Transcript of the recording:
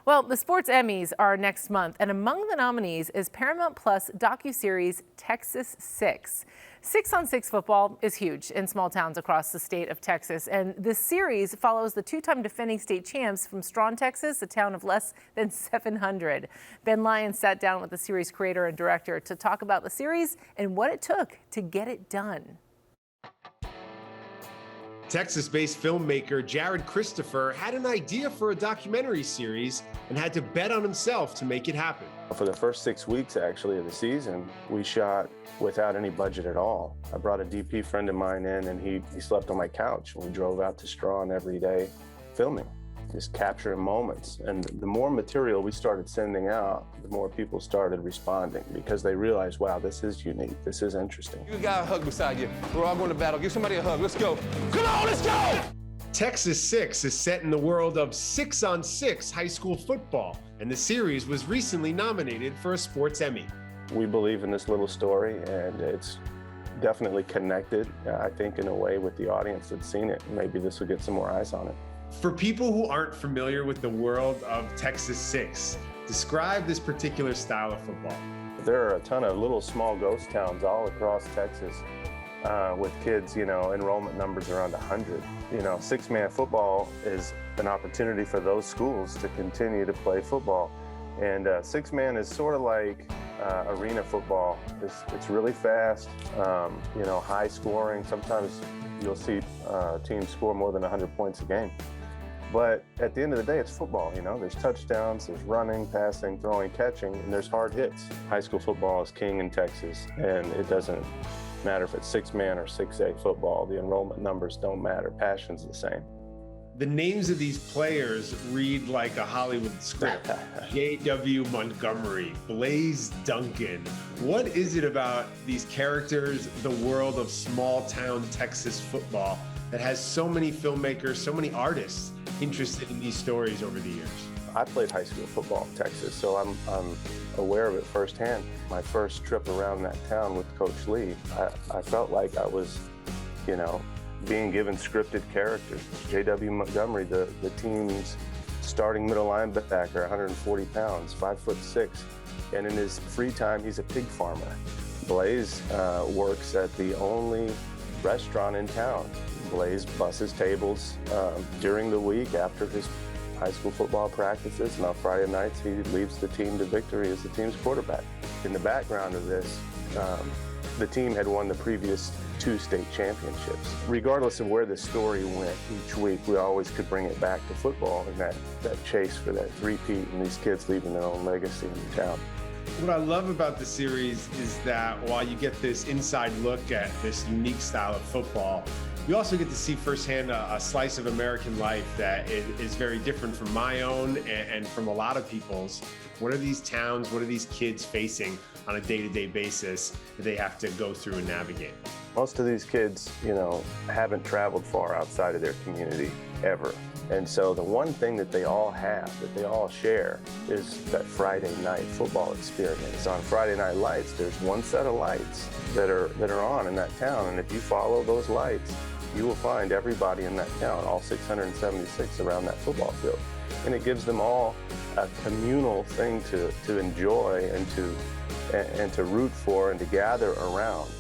Well, the Sports Emmys are next month, and among the nominees is Paramount Plus docuseries Texas 6. 6-on-6 football is huge in small towns across the state of Texas, and this series follows the two-time defending state champs from Strawn, Texas, a town of less than 700. Ben Lyons sat down with the series creator and director to talk about the series and what it took to get it done. Texas-based filmmaker Jared Christopher had an idea for a documentary series and had to bet on himself to make it happen. For the first 6 weeks, actually, of the season, we shot without any budget at all. I brought a DP friend of mine in, and he slept on my couch, and we drove out to Strawn every day filming, just capturing moments. And the more material we started sending out, the more people started responding because they realized, wow, this is unique, this is interesting. You got a hug beside you. We're all going to battle. Give somebody a hug. Let's go. Come on, let's go! Texas 6 is set in the world of 6-on-6 high school football, and the series was recently nominated for a Sports Emmy. We believe in this little story, and it's definitely connected, I think, in a way with the audience that's seen it. Maybe this will get some more eyes on it. For people who aren't familiar with the world of Texas 6, describe this particular style of football. There are a ton of little small ghost towns all across Texas with kids, enrollment numbers around 100. Six-man football is an opportunity for those schools to continue to play football. And six-man is sort of like arena football. It's really fast, high scoring. Sometimes you'll see teams score more than 100 points a game. But at the end of the day, it's football, There's touchdowns, there's running, passing, throwing, catching, and there's hard hits. High school football is king in Texas, and it doesn't matter if it's six-man or 6A football. The enrollment numbers don't matter. Passion's the same. The names of these players read like a Hollywood script. J.W. Montgomery, Blaze Duncan. What is it about these characters, the world of small-town Texas football, that has so many filmmakers, so many artists interested in these stories over the years? I played high school football in Texas, so I'm aware of it firsthand. My first trip around that town with Coach Lee, I felt like I was, being given scripted characters. J.W. Montgomery, the team's starting middle linebacker, 140 pounds, 5'6", and in his free time, he's a pig farmer. Blaze works at the only restaurant in town. Blaze busses tables during the week after his high school football practices, and on Friday nights he leads the team to victory as the team's quarterback. In the background of this, the team had won the previous 2 state championships. Regardless of where the story went each week, we always could bring it back to football and that chase for that three-peat and these kids leaving their own legacy in the town. What I love about the series is that while you get this inside look at this unique style of football, you also get to see firsthand a slice of American life that is very different from my own and from a lot of people's. What are these towns, what are these kids facing on a day-to-day basis that they have to go through and navigate? Most of these kids, haven't traveled far outside of their community ever. And so the one thing that they all have, that they all share, is that Friday night football experience. On Friday Night Lights, there's one set of lights that are on in that town, and if you follow those lights, you will find everybody in that town, all 676 around that football field. And it gives them all a communal thing to enjoy and to root for and to gather around.